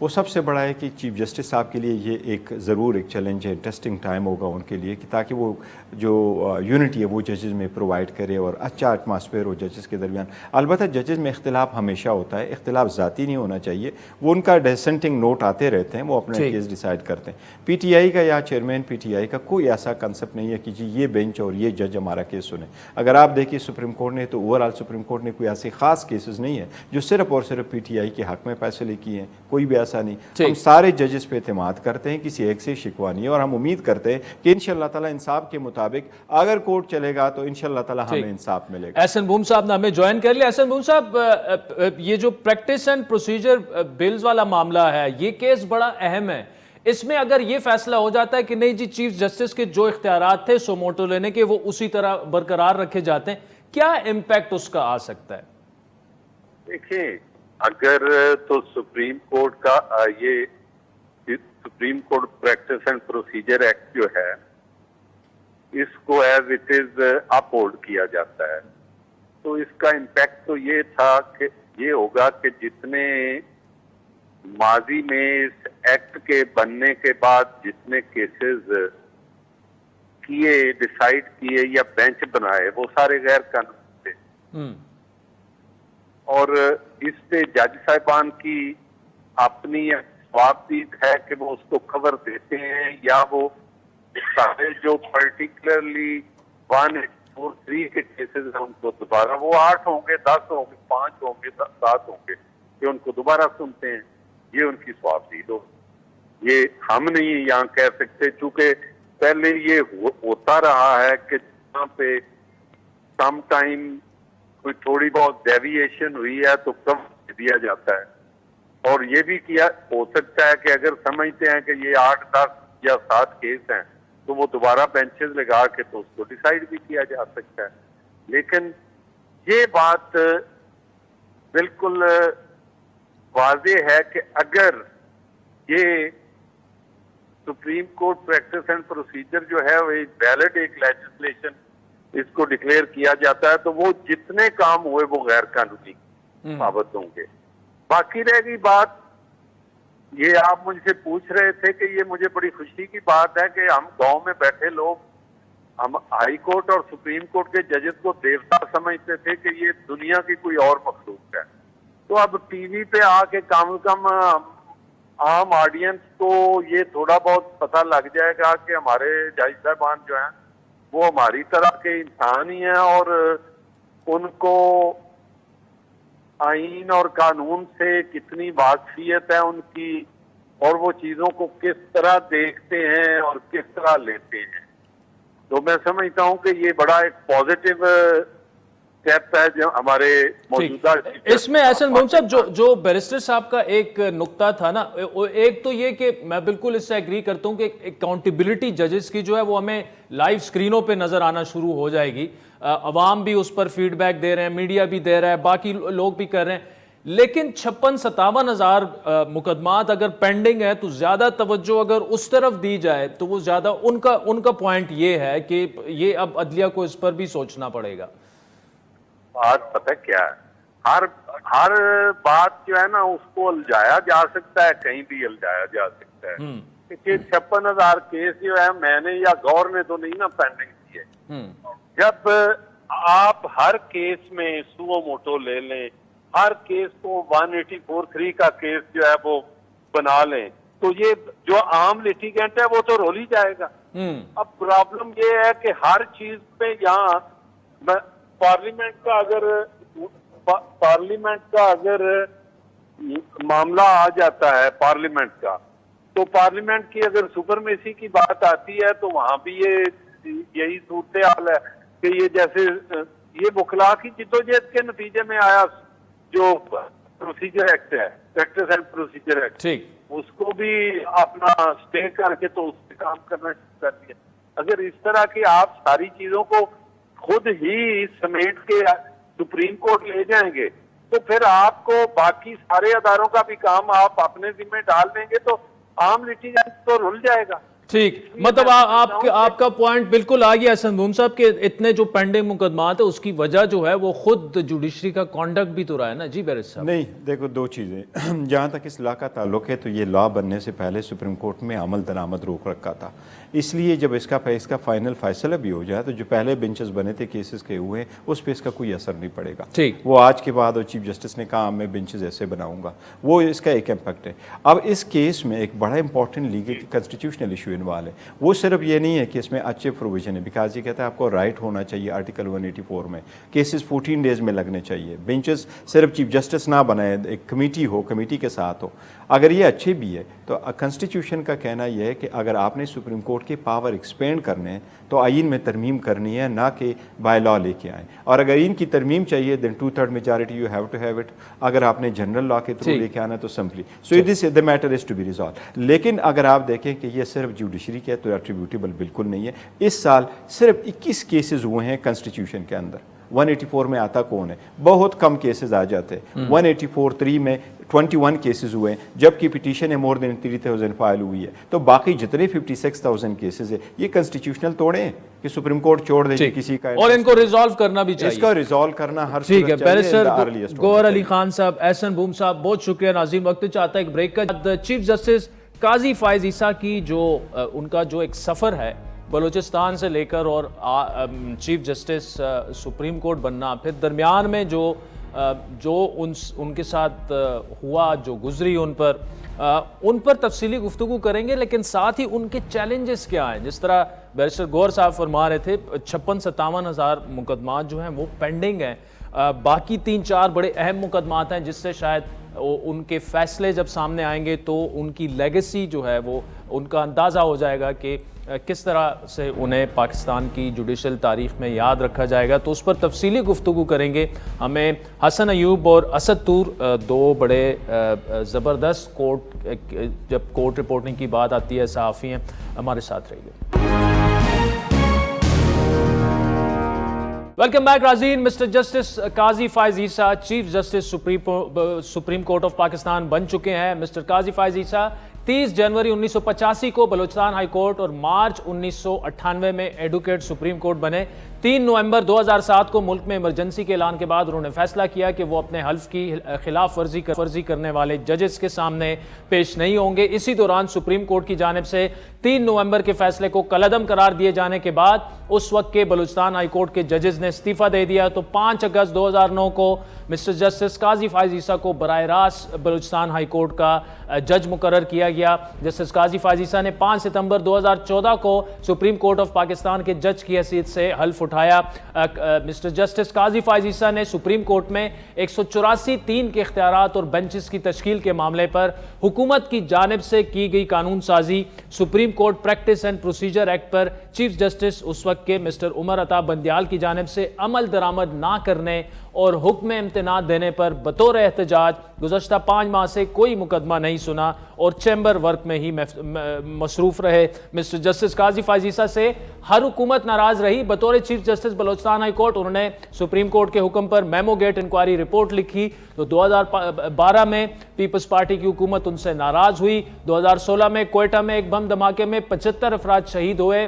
وہ سب سے بڑا ہے کہ چیف جسٹس صاحب کے لیے یہ ایک ضرور ایک چیلنج ہے، انٹرسٹنگ ٹائم ہوگا ان کے لیے کہ تاکہ وہ جو یونٹی ہے وہ ججز میں پرووائڈ کرے اور اچھا ایٹماسفیئر ہو ججز کے درمیان. البتہ ججز میں اختلاف ہمیشہ ہوتا ہے، اختلاف ذاتی نہیں ہونا چاہیے، وہ ان کا ڈسنٹنگ نوٹ آتے رہتے ہیں، وہ اپنا کیس ڈیسائیڈ کرتے ہیں. پی ٹی آئی کا یا چیئرمین پی ٹی آئی کا کوئی ایسا کنسپٹ نہیں ہے کہ جی یہ بینچ اور یہ جج ہمارا کیس سنیں. اگر آپ دیکھیے سپریم کورٹ نے تو اوور آل سپریم کورٹ نے کوئی ایسے خاص کیسز نہیں ہے جو صرف اور صرف پی ٹی آئی کے حق میں فیصلے کیے ہیں، کوئی بھی ایسا نہیں. ہم سارے ججز پہ اعتماد کرتے ہیں، کسی ایک سے شکوہ نہیں ہے، اور ہم امید کرتے ہیں کہ انشاءاللہ تعالی انصاف کے مطابق اگر کورٹ چلے گا تو انشاءاللہ تعالی ہمیں انصاف ملے گا. احسن بھوم صاحب نے ہمیں جوائن کر لیا. احسن بھوم صاحب، یہ جو پریکٹس اینڈ پروسیجر بلز والا معاملہ ہے، یہ کیس بڑا اہم ہے. اس میں اگر یہ فیصلہ ہو جاتا ہے کہ نہیں جی چیف جسٹس کے جو اختیارات تھے سو موٹو لینے کے وہ اسی طرح برقرار رکھے جاتے ہیں، کیا امپیکٹ اس کا آ سکتا ہے؟ دیکھیں، اگر تو سپریم کورٹ کا یہ supreme court practice and procedure act جو ہے اس کو as it is up hold کیا جاتا ہے، تو اس کا امپیکٹ تو یہ تھا کہ یہ ہوگا کہ جتنے ماضی میں اس ایکٹ کے بننے کے بعد جتنے کیسز کیے ڈیسائیڈ کیے یا بینچ بنائے وہ سارے غیر قانونی تھے، اور اس پہ جج صاحبان کی اپنی ثوابدید ہے کہ وہ اس کو کور دیتے ہیں، یا وہ سارے جو پرٹیکولرلی 143 کے کیسز ہیں ان کو دوبارہ، وہ 8 ہوں گے 10 ہوں گے 5 ہوں گے 7 ہوں گے، کہ ان کو دوبارہ سنتے ہیں، یہ ان کی ثوابدید ہو. یہ ہم نہیں یہاں کہہ سکتے، چونکہ پہلے یہ ہوتا رہا ہے کہ جہاں پہ سم ٹائم کوئی تھوڑی بہت ڈیویشن ہوئی ہے تو کم دیا جاتا ہے، اور یہ بھی کیا ہو سکتا ہے کہ اگر سمجھتے ہیں کہ یہ 8 10 یا 7 کیس ہیں تو وہ دوبارہ بینچز لگا کے تو اس کو ڈیسائیڈ بھی کیا جا سکتا ہے. لیکن یہ بات بالکل واضح ہے کہ اگر یہ supreme court practice and procedure جو ہے وہ ویلڈ ایک لیجسلیشن اس کو ڈکلیئر کیا جاتا ہے تو وہ جتنے کام ہوئے وہ غیر قانونی ثابت ہوں گے. باقی رہ گئی بات، یہ آپ مجھ سے پوچھ رہے تھے کہ یہ مجھے بڑی خوشی کی بات ہے کہ ہم گاؤں میں بیٹھے لوگ، ہم ہائی کورٹ اور سپریم کورٹ کے ججز کو دیوتا سمجھتے تھے کہ یہ دنیا کی کوئی اور مخلوق ہے. تو اب ٹی وی پہ آ کے کم عام آڈینس کو یہ تھوڑا بہت پتہ لگ جائے گا کہ ہمارے جج صاحبان جو ہیں وہ ہماری طرح کے انسان ہی ہیں، اور ان کو آئین اور قانون سے کتنی واقفیت ہے ان کی، اور وہ چیزوں کو کس طرح دیکھتے ہیں اور کس طرح لیتے ہیں. تو میں سمجھتا ہوں کہ یہ بڑا ایک پازیٹیو اسٹیپ ہے جو ہمارے موجودہ. اس میں احسن بھوم صاحب جو بیرسٹر صاحب کا ایک نقطہ تھا نا، ایک تو یہ کہ میں بالکل اس سے ایگری کرتا ہوں کہ اکاؤنٹیبلٹی ججز کی جو ہے وہ ہمیں لائیو سکرینوں پہ نظر آنا شروع ہو جائے گی، عوام بھی اس پر فیڈ بیک دے رہے ہیں، میڈیا بھی دے رہا ہے، باقی لوگ بھی کر رہے ہیں. لیکن 56-57 ہزار مقدمات اگر پینڈنگ ہے تو زیادہ توجہ اگر اس طرف دی جائے تو وہ زیادہ ان کا پوائنٹ یہ ہے کہ یہ اب عدلیہ کو اس پر بھی سوچنا پڑے گا. بات پتہ کیا ہے، ہر بات جو ہے نا اس کو الجھایا جا سکتا ہے، کہیں بھی الجھایا جا سکتا ہے. کہ 56,000 کیس جو ہے میں نے یا گور نے تو نہیں نا پینڈنگ کیے. جب آپ ہر کیس میں سو موٹو لے لیں، ہر کیس کو 184(3) کا کیس جو ہے وہ بنا لیں، تو یہ جو عام لیٹیگنٹ ہے وہ تو رول ہی جائے گا. اب پرابلم یہ ہے کہ ہر چیز پہ یہاں پارلیمنٹ کا اگر معاملہ آ جاتا ہے پارلیمنٹ کا، تو پارلیمنٹ کی اگر سپرمیسی کی بات آتی ہے تو وہاں بھی یہی صورتحال ہے کہ یہ جیسے یہ وکلاء کی جدوجہد کے نتیجے میں آیا جو پروسیجر ایکٹ ہے، پریکٹس اینڈ پروسیجر ایکٹ، اس کو بھی اپنا اسٹے کر کے تو اس پہ کام کرنا شروع کر دیا. اگر اس طرح کی آپ ساری چیزوں کو خود ہی سمیٹ کے سپریم کورٹ لے جائیں گے تو پھر آپ کو باقی سارے اداروں کا بھی کام آپ اپنے ذمہ ڈال دیں گے تو عام لیٹیگنٹ تو رل جائے گا. ٹھیک، مطلب آپ کا پوائنٹ بالکل آ گیا حسن بھوم صاحب کہ اتنے جو پینڈنگ مقدمات ہیں اس کی وجہ جو ہے وہ خود جوڈیشری کا کانڈکٹ بھی تو رہا ہے نا. جی بیرس صاحب. نہیں دیکھو دو چیزیں، جہاں تک اس لا کا تعلق ہے تو یہ لا بننے سے پہلے سپریم کورٹ میں عمل درآمد روک رکھا تھا، اس لیے جب اس کا فائنل فیصلہ بھی ہو جائے تو جو پہلے بینچز بنے تھے کیسز کے ہوئے اس پہ اس کا کوئی اثر نہیں پڑے گا. وہ آج کے بعد چیف جسٹس نے کہا میں بینچز ایسے بناؤں گا، وہ اس کا ایک امپیکٹ ہے. اب اس کیس میں ایک بڑا important legal constitutional issue involve ہے. وہ صرف یہ نہیں ہے کہ اس میں اچھے پروویژن ہے، بیکاز یہ کہتا ہے آپ کو رائٹ ہونا چاہیے آرٹیکل 184 میں، کیسز 14 ڈیز میں لگنے چاہیے، بینچز صرف چیف جسٹس نہ بنائے، ایک کمیٹی ہو، کمیٹی کے ساتھ ہو. اگر یہ اچھے بھی ہے تو کنسٹیٹیوشن کا کہنا یہ ہے کہ اگر آپ نے سپریم کورٹ کے پاور ایکسپینڈ کرنے ہیں تو آئین میں ترمیم کرنی ہے، نہ کہ بائی لا لے کے آئیں. اور اگر ان کی ترمیم چاہیے دین 2/3 majority you have to have it. اگر آپ نے جنرل لا کے تھرو لے کے آنا تو simply so this the matter is to be resolve. لیکن اگر آپ دیکھیں کہ یہ صرف جوڈیشری کے تو ایٹریبیوٹیبل بالکل نہیں ہے. اس سال صرف 21 کیسز ہوئے ہیں کنسٹیٹیوشن کے اندر. 184 میں آتا کون ہے؟ بہت کم کیسز آ جاتے ہیں. 184(3) میں 21 کیسز ہوئے ہیں، جبکہ پٹیشن ہے مور دین 3000 فائل ہوئی ہے. تو باقی جتنے 56,000 کیسز ہیں یہ کنسٹیٹیوشنل توڑے ہیں کہ سپریم کورٹ چھوڑ دے کسی کا، اور ان کو ریزالو کرنا بھی چاہیے. اس کا ریزالو کرنا ہر ٹھیک ہے. بیرسٹر گوہر علی صورت خان صاحب، احسن بھوم صاحب بہت شکریہ. ناظرین وقت چاہتا ہے ایک بریک کا. چیف جسٹس قاضی فائز عیسیٰ کی جو ان کا جو ایک سفر ہے بلوچستان سے لے کر اور چیف جسٹس سپریم کورٹ بننا، پھر درمیان میں جو ان کے ساتھ ہوا، جو گزری ان پر تفصیلی گفتگو کریں گے. لیکن ساتھ ہی ان کے چیلنجز کیا ہیں. جس طرح بیرسٹر گوہر صاحب فرما رہے تھے 56-57 ہزار مقدمات جو ہیں وہ پینڈنگ ہیں. باقی 3-4 بڑے اہم مقدمات ہیں جس سے شاید ان کے فیصلے جب سامنے آئیں گے تو ان کی لیگیسی جو ہے وہ ان کا اندازہ ہو جائے گا کہ کس طرح سے انہیں پاکستان کی جوڈیشل تاریخ میں یاد رکھا جائے گا. تو اس پر تفصیلی گفتگو کریں گے. ہمیں حسن ایوب اور اسد طور، دو بڑے زبردست جب کورٹ رپورٹنگ کی بات آتی ہے صحافی ہیں، ہمارے ساتھ رہیے. ویلکم بیک ناظرین. Mister justice Qazi Faez Isa chief justice supreme court of Pakistan بن چکے ہیں. مسٹر قاضی فائز عیسیٰ 30 جنوری 1985 کو بلوچستان ہائی کورٹ اور مارچ 1998 میں ایڈوکیٹ سپریم کورٹ بنے. 3 نومبر 2007 کو ملک میں ایمرجنسی کے اعلان کے بعد انہوں نے فیصلہ کیا کہ وہ اپنے حلف کی خلاف ورزی کرنے والے ججز کے سامنے پیش نہیں ہوں گے. اسی دوران سپریم کورٹ کی جانب سے 3 نومبر کے فیصلے کو کالعدم قرار دیے جانے کے بعد اس وقت کے بلوچستان ہائی کورٹ کے ججز نے استعفیٰ دے دیا. تو 5 اگست 2009 کو مسٹر جسٹس قاضی فائز عیسیٰ کو براہ راست بلوچستان ہائی کورٹ کا جج مقرر کیا گیا. جسٹس قاضی فائز عیسیٰ نے 5 ستمبر 2014 کو سپریم کورٹ آف پاکستان کے جج کی حیثیت سے حلف اٹھایا. مسٹر جسٹس قاضی فائز عیسیٰ نے سپریم کورٹ میں 184(3) کے اختیارات اور بینچز کی تشکیل کے معاملے پر حکومت کی جانب سے کی گئی قانون سازی supreme court practice and procedure act پر چیف جسٹس اس وقت کے مسٹر عمر عطا بندیال کی جانب سے عمل درآمد نہ کرنے اور حکم امتناع دینے پر بطور احتجاج گزشتہ 5 ماہ سے کوئی مقدمہ نہیں سنا اور چیمبر ورک میں ہی مصروف رہے. مسٹر جسٹس قاضی فائز عیسیٰ سے ہر حکومت ناراض رہی. بطور chief justice Balochistan high court انہوں نے سپریم کورٹ کے حکم پر میمو گیٹ انکوائری رپورٹ لکھی. تو 2012 میں پیپلز پارٹی کی حکومت ان سے ناراض ہوئی. 2016 میں کوئٹہ میں ایک بم دھماکے میں 75 افراد شہید ہوئے.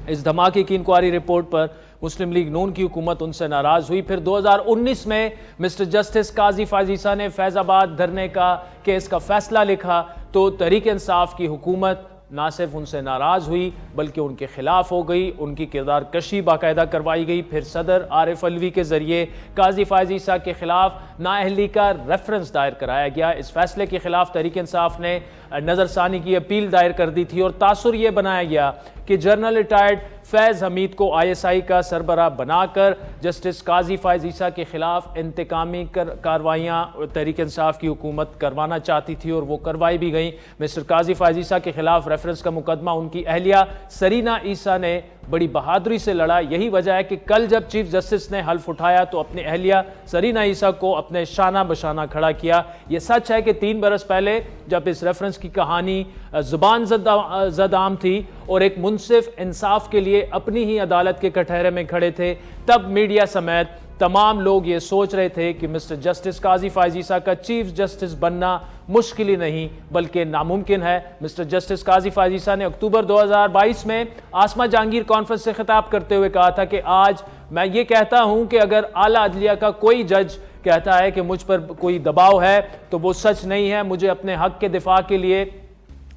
اس دھماکے کی انکوائری رپورٹ پر مسلم لیگ نون کی حکومت ان سے ناراض ہوئی. پھر 2019 میں مسٹر جسٹس قاضی فائز عیسیٰ نے فیض آباد دھرنے کا کیس کا فیصلہ لکھا تو تحریک انصاف کی حکومت نہ صرف ان سے ناراض ہوئی بلکہ ان کے خلاف ہو گئی. ان کی کردار کشی باقاعدہ کروائی گئی. پھر صدر عارف علوی کے ذریعے قاضی فائز عیسیٰ کے خلاف نااہلی کا ریفرنس دائر کرایا گیا. اس فیصلے کے خلاف تحریک انصاف نے نظر ثانی کی اپیل دائر کر دی تھی اور تاثر یہ بنایا گیا کہ جنرل ریٹائرڈ فیض حمید کو ISI کا سربراہ بنا کر جسٹس قاضی فائز عیسیٰ کے خلاف انتقامی کارروائیاں تحریک انصاف کی حکومت کروانا چاہتی تھی اور وہ کروائی بھی گئیں. مسٹر قاضی فائز عیسیٰ کے خلاف ریفرنس کا مقدمہ ان کی اہلیہ سرینا عیسیٰ نے بڑی بہادری سے لڑا. یہی وجہ ہے کہ کل جب چیف جسٹس نے حلف اٹھایا تو اپنی اہلیہ سرینا عیسیٰ کو اپنے شانہ بشانہ کھڑا کیا. یہ سچ ہے کہ 3 برس پہلے جب اس ریفرنس کی کہانی زبان زد عام تھی اور ایک منصف انصاف کے لیے اپنی ہی عدالت کے کٹہرے میں کھڑے تھے، تب میڈیا سمیت تمام لوگ یہ سوچ رہے تھے کہ مسٹر جسٹس قاضی فائز عیسیٰ کا چیف جسٹس بننا مشکل ہی نہیں بلکہ ناممکن ہے۔ مسٹر جسٹس قاضی فائز عیسیٰ نے اکتوبر 2022 میں آسما جہانگیر کانفرنس سے خطاب کرتے ہوئے کہا تھا کہ آج میں یہ کہتا ہوں کہ اگر اعلیٰ عدلیہ کا کوئی جج کہتا ہے کہ مجھ پر کوئی دباؤ ہے تو وہ سچ نہیں ہے۔ مجھے اپنے حق کے دفاع کے لیے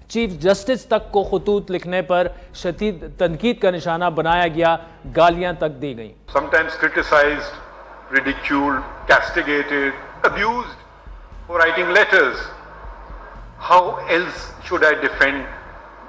چیف جسٹس تک کو خطوط لکھنے پر شدید تنقید کا نشانہ بنایا گیا، گالیاں تک دی گئیں۔ Sometimes criticized, ridiculed, castigated, abused for writing letters. How else should I defend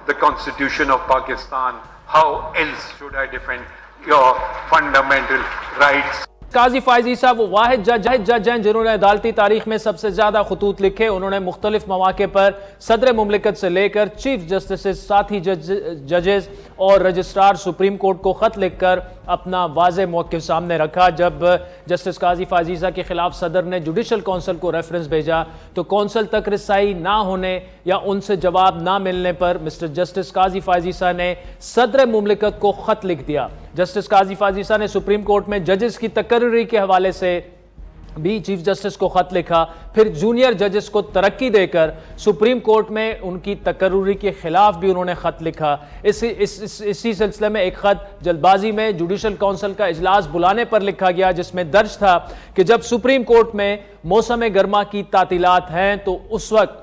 the Constitution of Pakistan? How else should I defend your fundamental rights? قاضی فائز عیسیٰ وہ واحد جج ہیں جنہوں نے عدالتی تاریخ میں سب سے زیادہ خطوط لکھے۔ انہوں نے مختلف مواقع پر صدر مملکت سے لے کر چیف جسٹسز، ساتھی ججز اور رجسٹرار سپریم کورٹ کو خط لکھ کر اپنا واضح موقف سامنے رکھا۔ جب جسٹس قاضی فائز عیسیٰ کے خلاف صدر نے جوڈیشل کونسل کو ریفرنس بھیجا تو کونسل تک رسائی نہ ہونے یا ان سے جواب نہ ملنے پر مسٹر جسٹس قاضی فائز عیسیٰ نے صدر مملکت کو خط لکھ دیا۔ جسٹس قاضی فائز عیسیٰ نے سپریم کورٹ میں ججز کی تقرری کے حوالے سے بھی چیف جسٹس کو خط لکھا، پھر جونیئر ججز کو ترقی دے کر سپریم کورٹ میں ان کی تقرری کے خلاف بھی انہوں نے خط لکھا۔ اسی سلسلے میں ایک خط جلد بازی میں جوڈیشل کونسل کا اجلاس بلانے پر لکھا گیا جس میں درج تھا کہ جب سپریم کورٹ میں موسم گرما کی تعطیلات ہیں تو اس وقت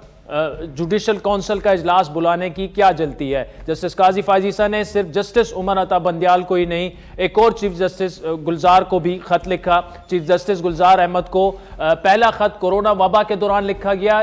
جوڈیشل کونسل کا اجلاس بلانے کی کیا جلتی ہے۔ جسٹس قاضی فائز عیسیٰ نے صرف جسٹس عمر عطا بندیال کو ہی نہیں، ایک اور چیف جسٹس گلزار کو بھی خط لکھا۔ چیف جسٹس گلزار احمد کو پہلا خط کورونا وبا کے دوران لکھا گیا۔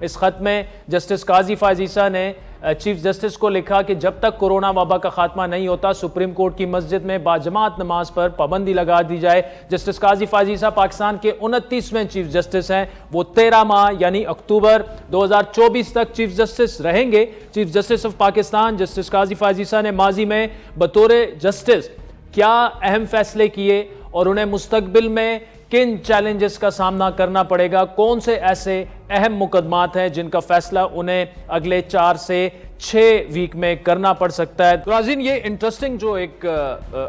اس خط میں جسٹس قاضی فائز عیسیٰ نے چیف جسٹس کو لکھا کہ جب تک کورونا وبا کا خاتمہ نہیں ہوتا سپریم کورٹ کی مسجد میں باجماعت نماز پر پابندی لگا دی جائے۔ جسٹس قاضی فائز عیسیٰ پاکستان کے 29ویں چیف جسٹس ہیں۔ وہ 13 ماہ یعنی اکتوبر 2024 تک چیف جسٹس رہیں گے۔ Chief justice of Pakistan justice Qazi Faez عیسیٰ نے ماضی میں بطور جسٹس کیا اہم فیصلے کیے اور انہیں مستقبل میں کن چیلنجز کا سامنا کرنا پڑے گا، کون سے ایسے اہم مقدمات ہیں جن کا فیصلہ انہیں اگلے 4 سے 6 ویک میں کرنا پڑ سکتا ہے۔ ناظرین، یہ انٹرسٹنگ جو ایک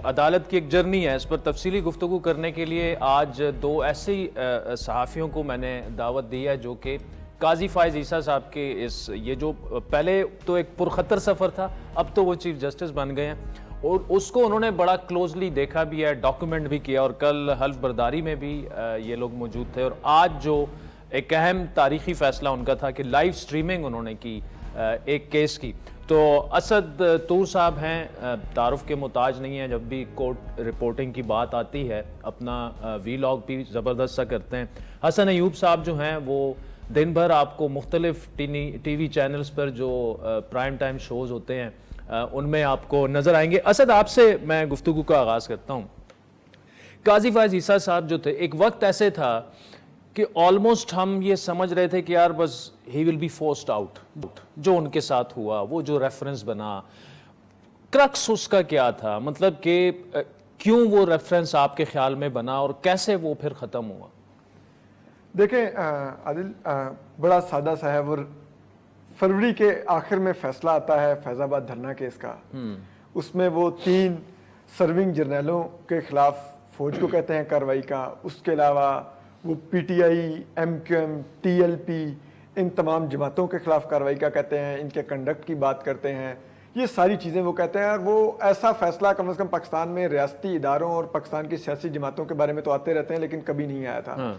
عدالت کی ایک جرنی ہے، اس پر تفصیلی گفتگو کرنے کے لیے آج 2 ایسے صحافیوں کو میں نے دعوت دی ہے جو کہ قاضی فائز عیسیٰ صاحب کے یہ جو پہلے تو ایک پرخطر سفر تھا، اب تو وہ چیف جسٹس بن گئے ہیں اور اس کو انہوں نے بڑا کلوزلی دیکھا بھی ہے، ڈاکیومنٹ بھی کیا، اور کل حلف برداری میں بھی یہ لوگ موجود تھے۔ اور آج جو ایک اہم تاریخی فیصلہ ان کا تھا کہ لائیو سٹریمنگ انہوں نے کی ایک کیس کی۔ تو اسد طور صاحب ہیں، تعارف کے محتاج نہیں ہیں، جب بھی کورٹ رپورٹنگ کی بات آتی ہے اپنا وی لاگ بھی زبردست سا کرتے ہیں۔ حسن ایوب صاحب جو ہیں وہ دن بھر آپ کو مختلف ٹی وی چینلز پر جو پرائم ٹائم شوز ہوتے ہیں ان میں آپ کو نظر آئیں گے۔ اسد، آپ سے میں گفتگو کا آغاز کرتا ہوں۔ قاضی فائز عیسیٰ صاحب جو تھے، ایک وقت ایسے تھا کہ آلموسٹ ہم یہ سمجھ رہے تھے کہ یار بس ہی ول بی فورسڈ آؤٹ، جو ان کے ساتھ ہوا، وہ جو ریفرنس بنا، کرکس اس کا کیا تھا؟ مطلب کہ کیوں وہ ریفرنس آپ کے خیال میں بنا اور کیسے وہ پھر ختم ہوا؟ دیکھیں عادل، بڑا سادہ سا ہے، وہ فروری کے آخر میں فیصلہ آتا ہے فیض آباد دھرنا کیس کا۔ اس میں وہ 3 سرونگ جرنیلوں کے خلاف فوج کو کہتے ہیں کارروائی کا، اس کے علاوہ وہ P T I, M Q M, T L P, ان تمام جماعتوں کے خلاف کارروائی کا کہتے ہیں، ان کے کنڈکٹ کی بات کرتے ہیں، یہ ساری چیزیں وہ کہتے ہیں۔ اور وہ ایسا فیصلہ کم از کم پاکستان میں ریاستی اداروں اور پاکستان کی سیاسی جماعتوں کے بارے میں تو آتے رہتے ہیں لیکن کبھی نہیں آیا تھا۔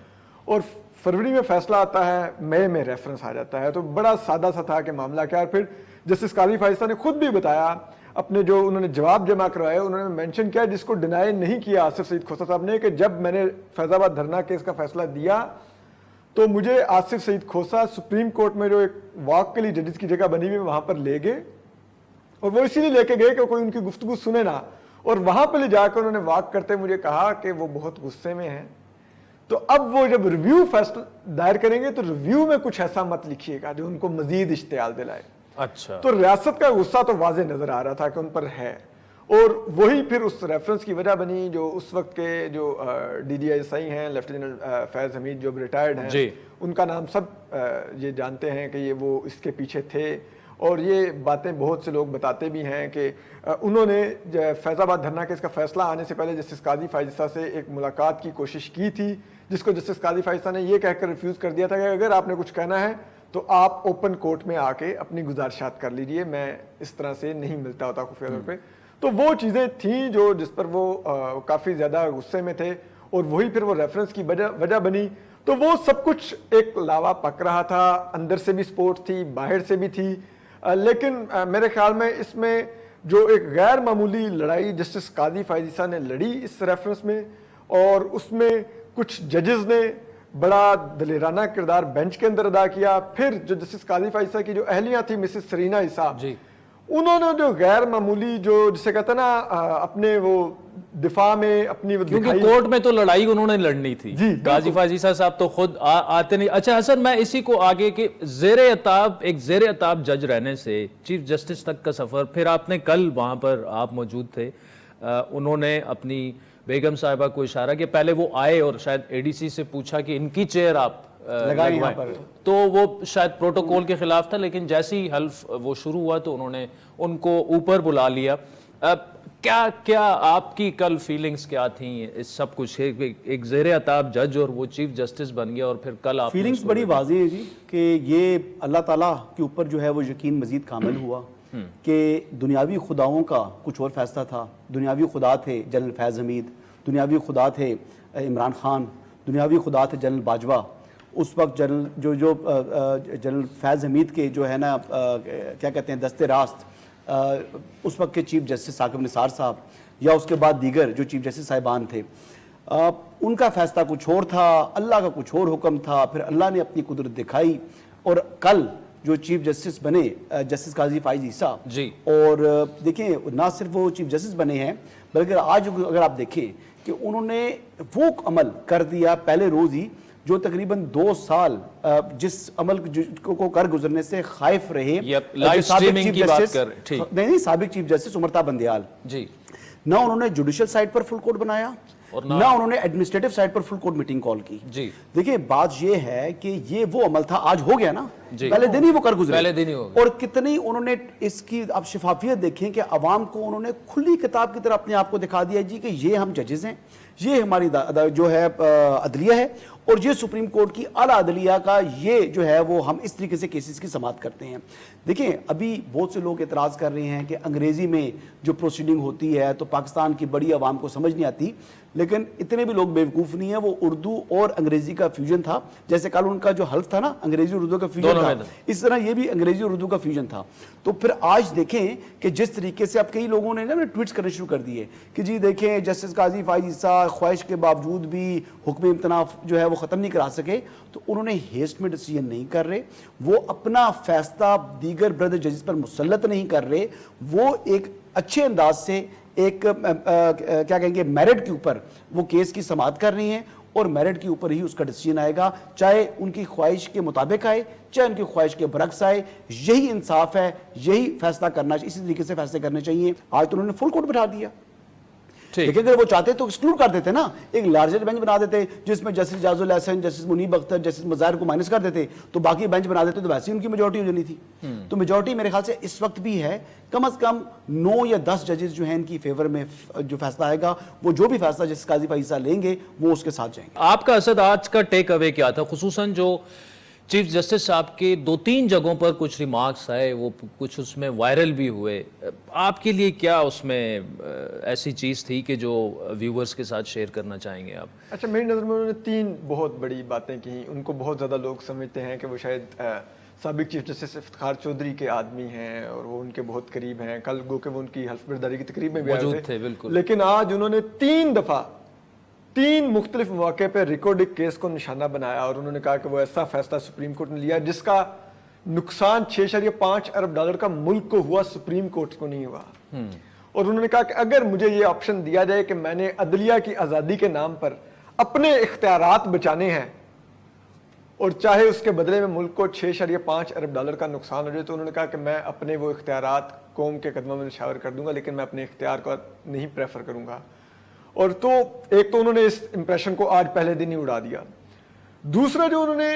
اور فروری میں فیصلہ آتا ہے، مئی میں ریفرنس آ جاتا ہے۔ تو بڑا سادہ سا تھا کہ معاملہ کیا، اور پھر جسٹس قاضی فائز عیسیٰ نے خود بھی بتایا، اپنے جو انہوں نے جواب جمع کروائے انہوں نے مینشن کیا، جس کو ڈینائی نہیں کیا آصف سعید کھوسہ صاحب نے، کہ جب میں نے فیض آباد دھرنا کیس کا فیصلہ دیا تو مجھے آصف سعید کھوسہ سپریم کورٹ میں جو ایک واک کے لیے ججز کی جگہ بنی ہوئی وہاں پر لے گئے، اور وہ اسی لیے لے کے گئے کہ کوئی ان کی گفتگو سنے نہ، اور وہاں پہ لے جا کر انہوں نے واک کرتے مجھے کہا کہ وہ بہت غصے میں ہیں، تو اب وہ جب ریویو فیصلہ دائر کریں گے تو ریویو میں کچھ ایسا مت لکھیے گا جو ان کو مزید اشتعال دلائے۔ اچھا، تو ریاست کا غصہ تو واضح نظر آ رہا تھا کہ ان پر ہے، اور وہی پھر اس ریفرنس کی وجہ بنی۔ جو اس وقت کے جو ڈی جی ایس آئی ہیں لیفٹیننٹ فیض حمید جو ریٹائرڈ ہیں، ان کا نام سب یہ جانتے ہیں کہ یہ وہ اس کے پیچھے تھے، اور یہ باتیں بہت سے لوگ بتاتے بھی ہیں کہ انہوں نے فیض آباد دھرنا کیس کا فیصلہ آنے سے پہلے جسٹس قاضی فائز عیسیٰ سے ایک ملاقات کی کوشش کی تھی، جس کو جسٹس قاضی فائز عیسیٰ نے یہ کہہ کر ریفیوز کر دیا تھا کہ اگر آپ نے کچھ کہنا ہے تو آپ اوپن کورٹ میں آ کے اپنی گزارشات کر لیجئے، میں اس طرح سے نہیں ملتا ہوتا خفیہ طور پہ۔ تو وہ چیزیں تھیں جو جس پر وہ کافی زیادہ غصے میں تھے، اور وہی پھر وہ ریفرنس کی وجہ بنی۔ تو وہ سب کچھ ایک لاوا پک رہا تھا، اندر سے بھی سپورٹ تھی، باہر سے بھی تھی، لیکن میرے خیال میں اس میں جو ایک غیر معمولی لڑائی جسٹس قاضی فائز عیسیٰ نے لڑی اس ریفرنس میں، اور اس میں کچھ ججز نے بڑا دلیرانہ کردار بینچ کے اندر ادا کیا۔ پھر جو جسٹس قاضی فائز عیسیٰ کی جو اہلیہ تھی مسز سرینا عیسیٰ، انہوں نے جو غیر معمولی جو جسے کہتے ہیں نا اپنے وہ دفاع میں اپنی وہ کیونکہ کورٹ میں تو لڑائی انہوں نے لڑنی تھی، قاضی فائز عیسیٰ صاحب تو خود آتے نہیں۔ اچھا حسن، میں اسی کو آگے کہ ایک زیر عتاب جج رہنے سے چیف جسٹس تک کا سفر، پھر آپ نے کل وہاں پر آپ موجود تھے، انہوں نے اپنی بیگم صاحبہ کو اشارہ کہ پہلے وہ آئے اور شاید اے ڈی سی سے پوچھا کہ ان کی چیئر آپ لگائیں، تو وہ شاید پروٹوکول کے خلاف تھا، لیکن جیسی ہی حلف وہ شروع ہوا تو انہوں نے ان کو اوپر بلا لیا۔ کیا آپ کی کل فیلنگز کیا تھیں اس سب کچھ، ایک زیر عتاب جج اور وہ چیف جسٹس بن گیا، اور پھر کل آپ فیلنگز بڑی واضح ہے جی کہ یہ اللہ تعالیٰ کے اوپر جو ہے وہ یقین مزید کامل ہوا کہ دنیاوی خداؤں کا کچھ اور فیصلہ تھا۔ دنیاوی خدا تھے جنرل فیض حمید، دنیاوی خدا تھے عمران خان، دنیاوی خدا تھے جنرل باجوہ۔ اس وقت جنرل فیض حمید کے جو ہے نا کیا کہتے ہیں دستے راست اس وقت کے چیف جسٹس ثاقب نثار صاحب، یا اس کے بعد دیگر جو چیف جسٹس صاحبان تھے، ان کا فیصلہ کچھ اور تھا، اللہ کا کچھ اور حکم تھا، پھر اللہ نے اپنی قدرت دکھائی، اور کل جو چیف جسٹس بنے جسٹس قاضی فائز عیسیٰ، اور دیکھیں نہ صرف وہ چیف جسٹس بنے ہیں بلکہ آج اگر آپ دیکھیں کہ انہوں نے وہ عمل کر دیا پہلے روز ہی جو تقریباً 2 سال جس عمل کو کر گزرنے سے خائف رہے سابق چیف جسٹس عمرتا بندیال، نہ انہوں نے جوڈیشل سائٹ پر فل کورٹ بنایا، نہ انہوں نے ایڈمنسٹریٹو سائٹ پر فل کورٹ میٹنگ کال کی۔ دیکھیں بات یہ ہے کہ یہ وہ عمل تھا، آج ہو گیا نا، پہلے دن ہی وہ کر گزرے، اور کتنی انہوں نے اس کی آپ شفافیت دیکھیں کہ عوام کو انہوں نے کھلی کتاب کی طرح اپنے آپ کو دکھا دیا جی کہ یہ ہم ججز ہیں، یہ ہماری جو ہے عدلیہ ہے، اور یہ سپریم کورٹ کی اعلیٰ عدلیہ کا یہ جو ہے وہ ہم اس طریقے سے کیسز کی سماعت کرتے ہیں۔ دیکھیں ابھی بہت سے لوگ اعتراض کر رہے ہیں کہ انگریزی میں جو پروسیڈنگ ہوتی ہے تو پاکستان کی بڑی عوام کو سمجھ نہیں آتی، لیکن اتنے بھی لوگ بیوقوف نہیں ہیں، وہ اردو اور انگریزی کا فیوژن تھا، جیسے کل ان کا جو حلف تھا نا انگریزی اور اردو کا فیوژن تھا، اس طرح یہ بھی انگریزی اور اردو کا فیوژن تھا۔ تو پھر آج دیکھیں کہ جس طریقے سے اب کئی لوگوں نے نا ٹویٹس کرنے شروع کر دیے کہ جی دیکھیں جسٹس قاضی فائز عیسیٰ خواہش کے باوجود بھی حکم امتناع جو ہے وہ ختم نہیں کرا سکے، تو انہوں نے ہیسٹ میں ڈیسیژن نہیں کر رہے، وہ اپنا فیصلہ دیگر برادر ججز پر مسلط نہیں کر رہے، وہ ایک اچھے انداز سے ایک کیا کہیں گے میرٹ کے اوپر وہ کیس کی سماعت کر رہی ہیں، اور میرٹ کے اوپر ہی اس کا ڈیسیژن آئے گا، چاہے ان کی خواہش کے مطابق آئے چاہے ان کی خواہش کے برعکس آئے۔ یہی انصاف ہے، یہی فیصلہ کرنا، اسی طریقے سے فیصلے کرنے چاہیے۔ آج تو انہوں نے فل کورٹ بٹھا دیا، لیکن اگر وہ چاہتے تو ایکسکلوڈ کر دیتے نا، ایک لارجر بینچ بنا دیتے جس میں جسٹس جاز الحسن، جسٹس منیب اختر، جسٹس مظاہر کو مائنس کر دیتے تو باقی بینچ بنا دیتے، تو ویسے ہی ان کی میجورٹی ہو جانی تھی۔ تو میجورٹی میرے خیال سے اس وقت بھی ہے، کم از کم 9 یا 10 ججز جو ہیں ان کی فیور میں جو فیصلہ آئے گا، وہ جو بھی فیصلہ جس قاضی فائز عیسیٰ لیں گے وہ اس کے ساتھ جائیں گے۔ آپ کا اسد آج کا ٹیک اوے کیا تھا، خصوصاً جو چیف جسٹس صاحب کے 2-3 جگہوں پر کچھ ریمارکس آئے، وہ کچھ اس میں وائرل بھی ہوئے، آپ کے لیے کیا اس میں ایسی چیز تھی کہ جو ویورز کے ساتھ شیئر کرنا چاہیں گے آپ؟ اچھا، میری نظر میں انہوں نے 3 بہت بڑی باتیں کی۔ ان کو بہت زیادہ لوگ سمجھتے ہیں کہ وہ شاید سابق چیف جسٹس افتخار چودھری کے آدمی ہیں اور وہ ان کے بہت قریب ہیں، کل گو کہ وہ ان کی حلف برداری کی تقریب میں بھی آئے تھے، لیکن آج انہوں نے 3 دفعہ 3 مختلف مواقع پہ ریکارڈنگ کیس کو نشانہ بنایا، اور انہوں نے کہا کہ وہ ایسا فیصلہ سپریم کورٹ نے لیا جس کا نقصان $6.5 ارب کا ملک کو ہوا، سپریم کورٹ کو نہیں ہوا۔ اور انہوں نے کہا کہ اگر مجھے یہ آپشن دیا جائے کہ میں نے عدلیہ کی آزادی کے نام پر اپنے اختیارات بچانے ہیں اور چاہے اس کے بدلے میں ملک کو $6.5 ارب کا نقصان ہو جائے، تو انہوں نے کہا کہ میں اپنے وہ اختیارات قوم کے قدموں میں نشاور کر دوں گا، لیکن میں اپنے اختیار کو نہیں پریفر کروں گا۔ اور تو ایک تو انہوں نے اس امپریشن کو آج پہلے دن ہی اڑا دیا۔ دوسرا جو انہوں نے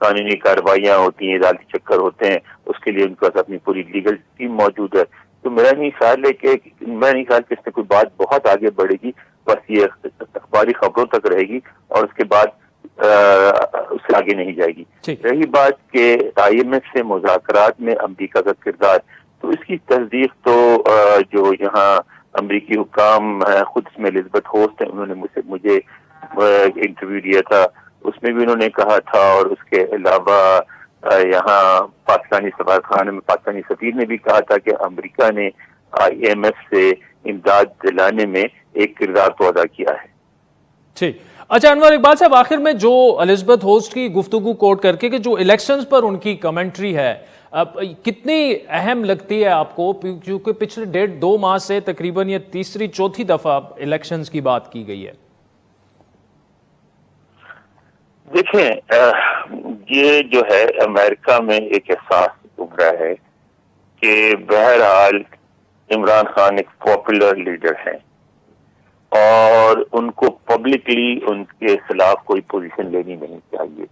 قانونی کارروائیاں ہوتی ہیں، عدالتی چکر ہوتے ہیں، اس کے لیے ان کے پاس اپنی پوری لیگل ٹیم موجود ہے. تو میرا نہیں خیال ہے کہ اس سے کوئی بات بہت آگے بڑھے گی. بس یہ اخباری خبروں تک رہے گی اور اس کے بعد اس سے آگے نہیں جائے گی. رہی بات کہ IMF سے مذاکرات میں امریکہ کا کردار، تو اس کی تصدیق تو جو یہاں امریکی حکام خود اس میں الزبتھ ہوسٹ ہیں، انہوں نے مجھے انٹرویو دیا تھا، اس میں بھی انہوں نے کہا تھا، اور اس کے علاوہ یہاں پاکستانی سفارتخانے میں پاکستانی سفیر نے بھی کہا تھا کہ امریکہ نے IMF سے امداد دلانے میں ایک کردار تو ادا کیا ہے. ٹھیک. اچھا انور اقبال صاحب، آخر میں جو الزبتھ ہوسٹ کی گفتگو کوٹ کر کے کہ جو الیکشنز پر ان کی کمنٹری ہے، کتنی اہم لگتی ہے آپ کو؟ کیونکہ پچھلے 1.5-2 ماہ سے تقریباً یہ تیسری چوتھی دفعہ الیکشنز کی بات کی گئی ہے. دیکھیں، یہ جو ہے امریکہ میں ایک احساس ابھرا ہے کہ بہرحال عمران خان ایک پاپولر لیڈر ہیں اور ان کو پبلکلی ان کے خلاف کوئی پوزیشن لینی نہیں چاہیے.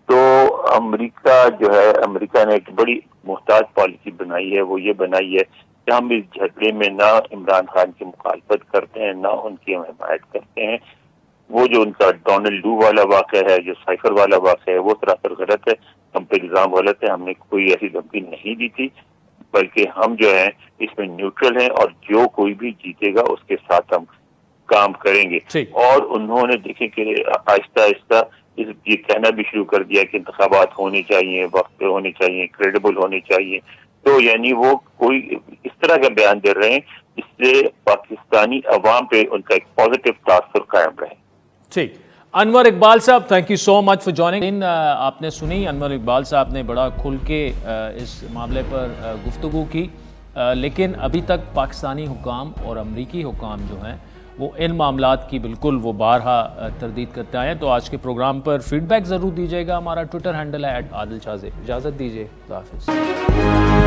تو امریکہ نے ایک بڑی محتاط پالیسی بنائی ہے. وہ یہ بنائی ہے کہ ہم اس جھگڑے میں نہ عمران خان کی مخالفت کرتے ہیں، نہ ان کی ہم حمایت کرتے ہیں. وہ جو ان کا ڈونلڈ ڈو والا واقعہ ہے، جو سائفر والا واقعہ ہے، وہ سراسر غلط ہے. ہم پہ الزام غلط ہے. ہم نے کوئی ایسی دھمکی نہیں دی تھی، بلکہ ہم جو ہیں اس میں نیوٹرل ہیں اور جو کوئی بھی جیتے گا اس کے ساتھ ہم کام کریں گے. اور انہوں نے دیکھیں کہ آہستہ آہستہ یہ کہنا بھی شروع کر دیا کہ انتخابات ہونے چاہیے، وقت پہ ہونے چاہیے، کریڈیبل ہونے چاہیے. تو یعنی وہ کوئی اس طرح کا بیان دے رہے ہیں جس سے پاکستانی عوام پہ ان کا ایک پازیٹیو تاثر قائم رہے. ٹھیک. انور اقبال صاحب، thank you so much for joining. آپ نے سنی انور اقبال صاحب نے بڑا کھل کے اس معاملے پر گفتگو کی، لیکن ابھی تک پاکستانی حکام اور امریکی حکام جو ہیں وہ ان معاملات کی بالکل وہ بارہا تردید کرتے آئے ہیں. تو آج کے پروگرام پر فیڈ بیک ضرور دیجیے گا. ہمارا ٹویٹر ہینڈل ہے @عادل شاہ زیب. اجازت دیجیے، خدا حافظ.